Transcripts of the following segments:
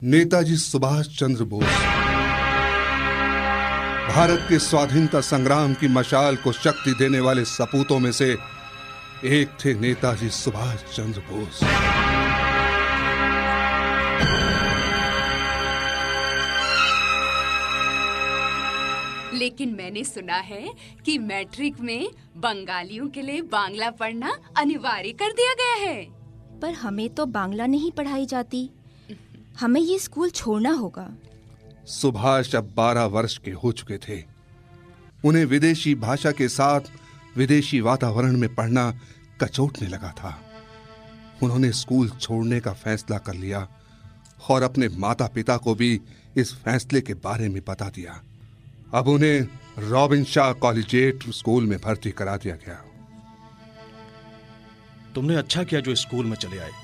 नेताजी सुभाष चंद्र बोस भारत के स्वाधीनता संग्राम की मशाल को शक्ति देने वाले सपूतों में से एक थे नेताजी सुभाष चंद्र बोस। लेकिन मैंने सुना है कि मैट्रिक में बंगालियों के लिए बांग्ला पढ़ना अनिवार्य कर दिया गया है। पर हमें तो बांग्ला नहीं पढ़ाई जाती, हमें ये स्कूल छोड़ना होगा। सुभाष अब 12 वर्ष के हो चुके थे। उन्हें विदेशी भाषा के साथ विदेशी वातावरण में पढ़ना कचोटने लगा था। उन्होंने स्कूल छोड़ने का फैसला कर लिया और अपने माता पिता को भी इस फैसले के बारे में बता दिया। अब उन्हें रॉबिनशाह कॉलेजिएट स्कूल में भर्ती करा दिया गया। तुमने अच्छा किया जो स्कूल में चले आए।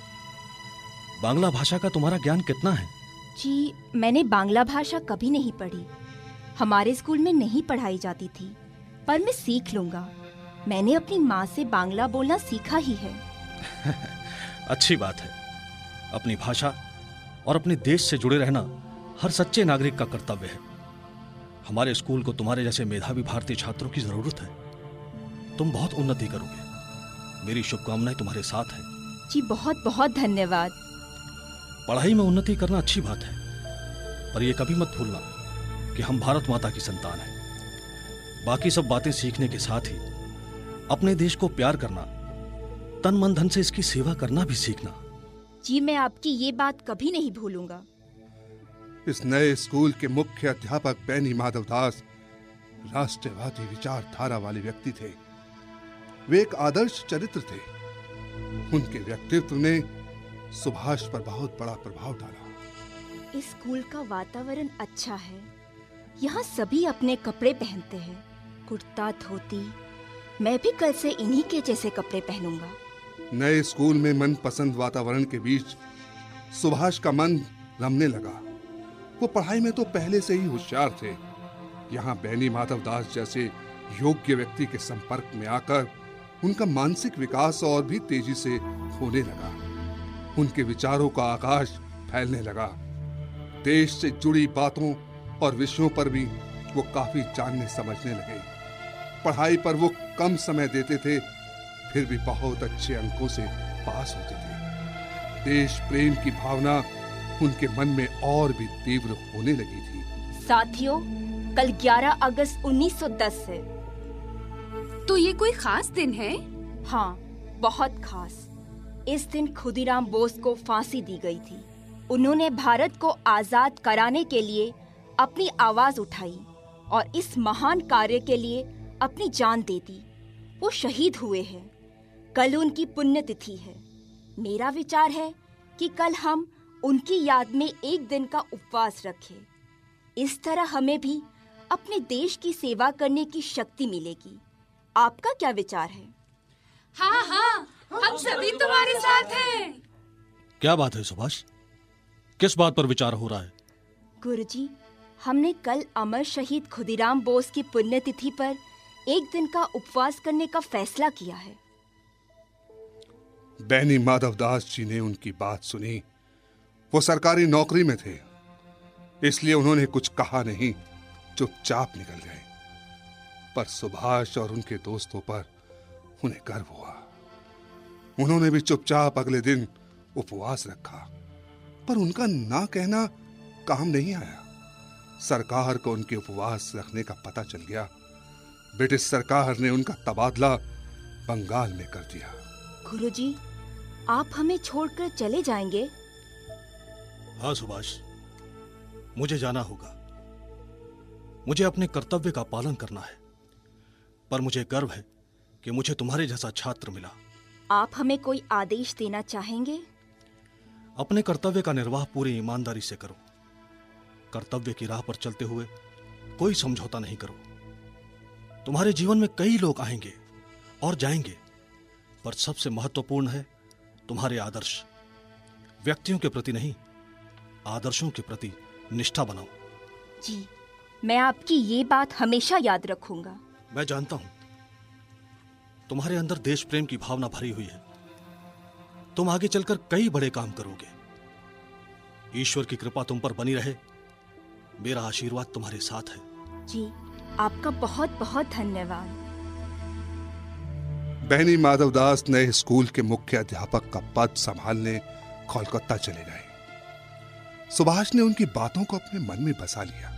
बांग्ला भाषा का तुम्हारा ज्ञान कितना है? जी, मैंने बांग्ला भाषा कभी नहीं पढ़ी। हमारे स्कूल में नहीं पढ़ाई जाती थी, पर मैं सीख लूंगा। मैंने अपनी माँ से बांग्ला बोलना सीखा ही है। अच्छी बात है। अपनी भाषा और अपने देश से जुड़े रहना हर सच्चे नागरिक का कर्तव्य है। हमारे स्कूल को तुम्हारे जैसे मेधावी भारतीय छात्रों की जरूरत है। तुम बहुत उन्नति करोगे। मेरी शुभकामनाएं तुम्हारे साथ हैं। जी, बहुत बहुत धन्यवाद। पढ़ाई में उन्नति करना अच्छी बात है, पर यह कभी मत भूलना कि हम भारत माता की संतान हैं। बाकी सब बातें सीखने के साथ ही अपने देश को प्यार करना, तन मन धन से इसकी सेवा करना भी सीखना। जी, मैं आपकी ये बात कभी नहीं भूलूंगा। इस नए स्कूल के मुख्य अध्यापक बैनी माधव दास राष्ट्रवादी विचारधारा वाले व्यक्ति थे। वे एक आदर्श चरित्र थे। उनके व्यक्तित्व ने सुभाष पर बहुत बड़ा प्रभाव डाला। इस स्कूल का वातावरण अच्छा है। यहाँ सभी अपने कपड़े पहनते हैं, कुर्ता धोती। मैं भी कल से इन्हीं के जैसे कपड़े पहनूंगा। नए स्कूल में मनपसंद वातावरण के बीच सुभाष का मन रमने लगा। वो पढ़ाई में तो पहले से ही होशियार थे। यहाँ बैनी माधव दास जैसे योग्य व्यक्ति के संपर्क में आकर उनका मानसिक विकास और भी तेजी से होने लगा। उनके विचारों का आकाश फैलने लगा। देश से जुड़ी बातों और विषयों पर भी वो काफी जानने समझने लगे। पढ़ाई पर वो कम समय देते थे, फिर भी बहुत अच्छे अंकों से पास होते थे। देश प्रेम की भावना उनके मन में और भी तीव्र होने लगी थी। साथियों, कल 11 अगस्त 1910 है। तो ये कोई खास दिन है? हाँ, बहुत खास। इस दिन खुदीराम बोस को फांसी दी गई थी। उन्होंने भारत को आजाद कराने के लिए अपनी आवाज उठाई और इस महान कार्य के लिए अपनी जान दे दी। वो शहीद हुए हैं। कल उनकी पुण्यतिथि है। मेरा विचार है कि कल हम उनकी याद में एक दिन का उपवास रखें। इस तरह हमें भी अपने देश की सेवा करने की शक्ति मिलेगी। आपका क्या विचार है? हाँ हाँ, हम सभी तुम्हारे साथ हैं। क्या बात है सुभाष? किस बात पर विचार हो रहा है? गुरुजी, हमने कल अमर शहीद खुदीराम बोस की पुण्यतिथि पर एक दिन का उपवास करने का फैसला किया है। बैनी माधव दास जी ने उनकी बात सुनी। वो सरकारी नौकरी में थे, इसलिए उन्होंने कुछ कहा नहीं, चुपचाप निकल गए। पर सुभाष और उनके दोस्तों पर उन्हें गर्व हुआ। उन्होंने भी चुपचाप अगले दिन उपवास रखा, पर उनका ना कहना काम नहीं आया। सरकार को उनके उपवास रखने का पता चल गया। ब्रिटिश सरकार ने उनका तबादला बंगाल में कर दिया। गुरुजी, आप हमें छोड़कर चले जाएंगे? हाँ सुभाष, मुझे जाना होगा। मुझे अपने कर्तव्य का पालन करना है, पर मुझे गर्व है कि मुझे तुम्हारे जैसा छात्र मिला। आप हमें कोई आदेश देना चाहेंगे? अपने कर्तव्य का निर्वाह पूरी ईमानदारी से करो। कर्तव्य की राह पर चलते हुए कोई समझौता नहीं करो। तुम्हारे जीवन में कई लोग आएंगे और जाएंगे, पर सबसे महत्वपूर्ण है तुम्हारे आदर्श। व्यक्तियों के प्रति नहीं, आदर्शों के प्रति निष्ठा बनाओ। जी, मैं आपकी ये बात हमेशा याद रखूंगा। मैं जानता हूं तुम्हारे अंदर देश प्रेम की भावना भरी हुई है। तुम आगे चलकर कई बड़े काम करोगे। ईश्वर की कृपा तुम पर बनी रहे। मेरा आशीर्वाद तुम्हारे साथ है। जी, आपका बहुत बहुत धन्यवाद। बहनी माधवदास नए स्कूल के मुख्य अध्यापक का पद संभालने कोलकाता चले गए। सुभाष ने उनकी बातों को अपने मन में बसा लिया।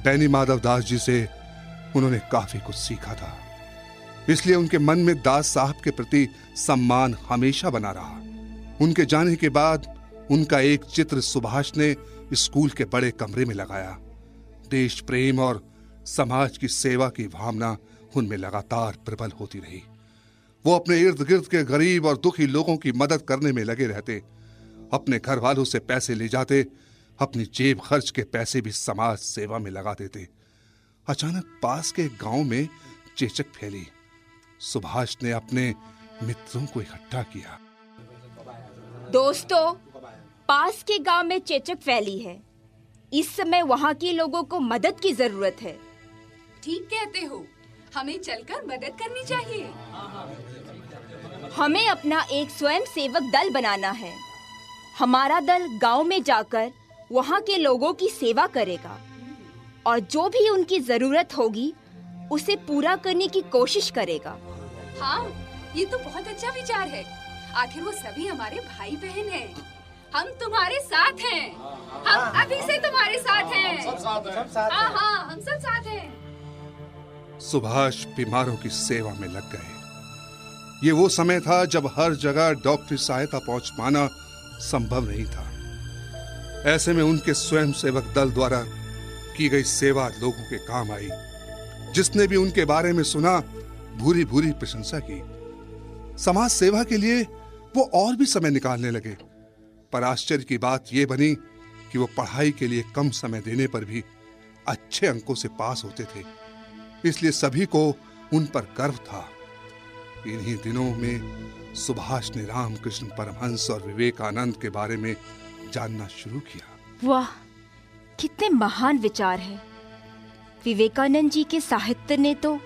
बहनी माधवदास जी से उन्होंने काफी कुछ सीखा था, इसलिए उनके मन में दास साहब के प्रति सम्मान हमेशा बना रहा। उनके जाने के बाद उनका एक चित्र सुभाष ने स्कूल के बड़े कमरे में लगाया। देश प्रेम और समाज की सेवा की भावना उनमें लगातार प्रबल होती रही। वो अपने इर्द गिर्द के गरीब और दुखी लोगों की मदद करने में लगे रहते। अपने घर वालों से पैसे ले जाते, अपनी जेब खर्च के पैसे भी समाज सेवा में लगा देते। अचानक पास के गांव में चेचक फैली। सुभाष ने अपने मित्रों को इकट्ठा किया। दोस्तों, पास के गांव में चेचक फैली है। इस समय वहां के लोगों को मदद की जरूरत है। ठीक कहते हो, हमें चलकर मदद करनी चाहिए। हमें अपना एक स्वयं सेवक दल बनाना है। हमारा दल गांव में जाकर वहां के लोगों की सेवा करेगा और जो भी उनकी जरूरत होगी उसे पूरा करने की कोशिश करेगा। हाँ, ये तो बहुत अच्छा विचार है। आखिर वो सभी हमारे भाई बहन हैं। हम तुम्हारे साथ हैं। हम अभी से तुम्हारे साथ हैं। सब साथ हैं। हाँ हाँ, हम सब साथ हैं। सुभाष बीमारों की सेवा में लग गए। ये वो समय था जब हर जगह डॉक्टरी सहायता पहुंच पाना संभव नहीं था। ऐसे में उनके स्वयं सेवक दल द्वारा की गई सेवा लोगों के काम आई। जिसने भी उनके बारे में सुना, भूरी भूरी प्रशंसा की। समाज सेवा के लिए वो और भी समय निकालने लगे। पर आश्चर्य की बात यह बनी कि वो पढ़ाई के लिए कम समय देने पर भी अच्छे अंकों से पास होते थे। इसलिए सभी को उन पर गर्व था। इन्हीं दिनों में सुभाष ने रामकृष्ण परमहंस और विवेकानंद के बारे में जानना शुरू किया। वाह, कितने महान विचार हैं। विवेकानंद जी के साहित्य ने तो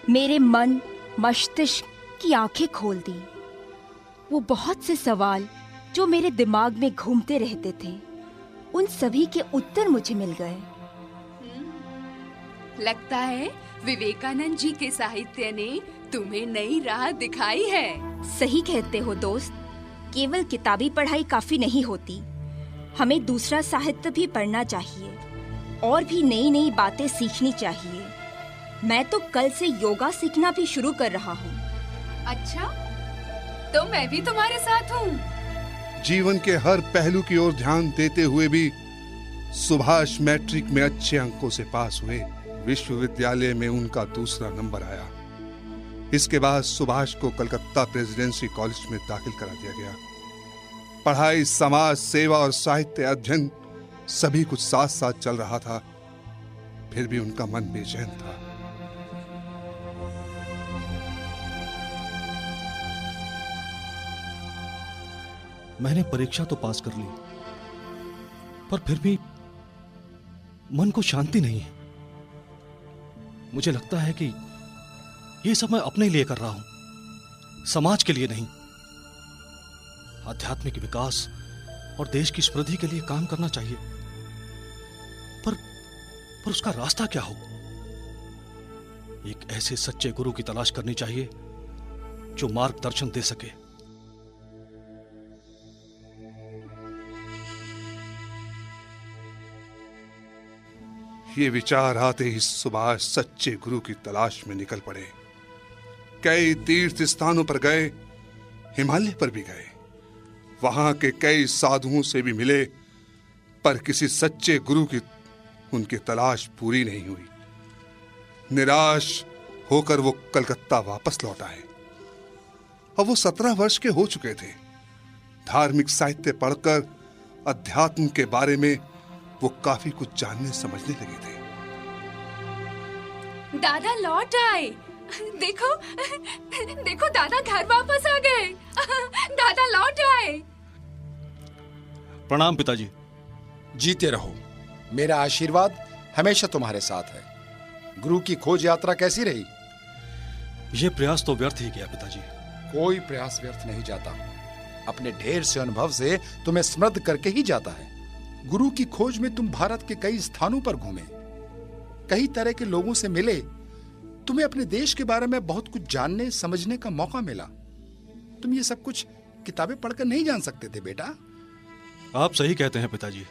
मेरे मन मस्तिष्क की आंखें खोल दी। वो बहुत से सवाल जो मेरे दिमाग में घूमते रहते थे, उन सभी के उत्तर मुझे मिल गए। लगता है विवेकानंद जी के साहित्य ने तुम्हें नई राह दिखाई है। सही कहते हो दोस्त। केवल किताबी पढ़ाई काफी नहीं होती। हमें दूसरा साहित्य भी पढ़ना चाहिए और भी नई नई बातें सीखनी चाहिए। मैं तो कल से योगा सीखना भी शुरू कर रहा हूँ। अच्छा, तो मैं भी तुम्हारे साथ हूँ। जीवन के हर पहलू की ओर ध्यान देते हुए भी सुभाष मैट्रिक में अच्छे अंकों से पास हुए। विश्वविद्यालय में उनका दूसरा नंबर आया। इसके बाद सुभाष को कलकत्ता प्रेसिडेंसी कॉलेज में दाखिल करा दिया गया। पढ़ाई, समाज सेवा और साहित्य अध्ययन सभी कुछ साथ साथ चल रहा था। फिर भी उनका मन बेचैन था। मैंने परीक्षा तो पास कर ली, पर फिर भी मन को शांति नहीं है। मुझे लगता है कि ये सब मैं अपने लिए कर रहा हूं, समाज के लिए नहीं। आध्यात्मिक विकास और देश की समृद्धि के लिए काम करना चाहिए, पर उसका रास्ता क्या हो? एक ऐसे सच्चे गुरु की तलाश करनी चाहिए जो मार्गदर्शन दे सके। ये विचार आते ही सुभाष सच्चे गुरु की तलाश में निकल पड़े। कई तीर्थ स्थानों पर गए, हिमालय पर भी गए। वहां के कई साधुओं से भी मिले, पर किसी सच्चे गुरु की उनकी तलाश पूरी नहीं हुई। निराश होकर वो कलकत्ता वापस लौट आए। अब वो 17 वर्ष के हो चुके थे। धार्मिक साहित्य पढ़कर अध्यात्म के बारे में वो काफी कुछ जानने समझने लगे थे। दादा लौट आए। देखो देखो, दादा घर वापस आ गए। दादा लौट आए। प्रणाम पिताजी। जीते रहो। मेरा आशीर्वाद हमेशा तुम्हारे साथ है। गुरु की खोज यात्रा कैसी रही? यह प्रयास तो व्यर्थ ही गया पिताजी। कोई प्रयास व्यर्थ नहीं जाता। अपने ढेर से अनुभव से तुम्हें समृद्ध करके ही जाता है। गुरु की खोज में तुम भारत के कई स्थानों पर घूमे, कई तरह के लोगों से मिले, तुम्हें अपने देश के बारे में बहुत कुछ जानने समझने का मौका मिला। तुम ये सब कुछ किताबें पढ़कर नहीं जान सकते थे बेटा। आप सही कहते हैं पिताजी।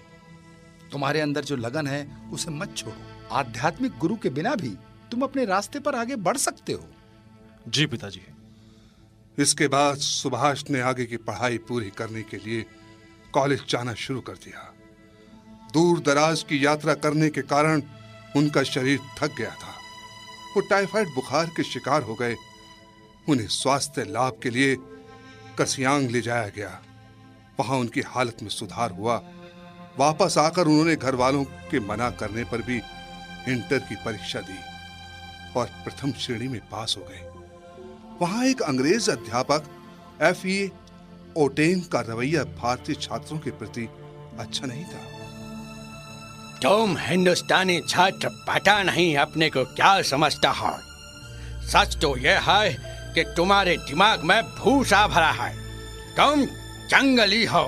तुम्हारे अंदर जो लगन है उसे मत छोड़ो। आध्यात्मिक गुरु के बिना भी तुम अपने रास्ते पर आगे बढ़ सकते हो। जी पिताजी। इसके बाद सुभाष ने आगे की पढ़ाई पूरी करने के लिए कॉलेज जाना शुरू कर दिया। दूर दराज की यात्रा करने के कारण उनका शरीर थक गया था। वो टाइफाइड बुखार के शिकार हो गए। उन्हें स्वास्थ्य लाभ के लिए कसियांग ले जाया गया। वहां उनकी हालत में सुधार हुआ। वापस आकर उन्होंने घर वालों के मना करने पर भी इंटर की परीक्षा दी और प्रथम श्रेणी में पास हो गए। वहां एक अंग्रेज अध्यापक F.E. ओटेन का रवैया भारतीय छात्रों के प्रति अच्छा नहीं था। तुम हिंदुस्तानी छात्र पता नहीं अपने को क्या समझता हो। सच तो यह है कि तुम्हारे दिमाग में भूसा भरा है। तुम जंगली हो।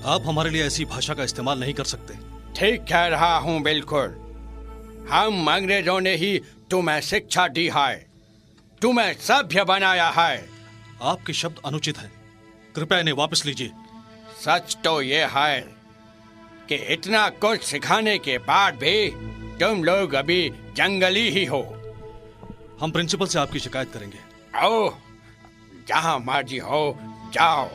आप हमारे लिए ऐसी भाषा का इस्तेमाल नहीं कर सकते। ठीक कह रहा हूँ, बिल्कुल। हम अंग्रेजों ने ही तुम्हें शिक्षा दी है, तुम्हें सभ्य बनाया है। आपके शब्द अनुचित हैं। कृपया इन्हें वापस लीजिए। सच तो ये है कि इतना कुछ सिखाने के बाद भी तुम लोग अभी जंगली ही हो। हम प्रिंसिपल से आपकी शिकायत करेंगे। आओ, जहाँ मर्जी हो जाओ।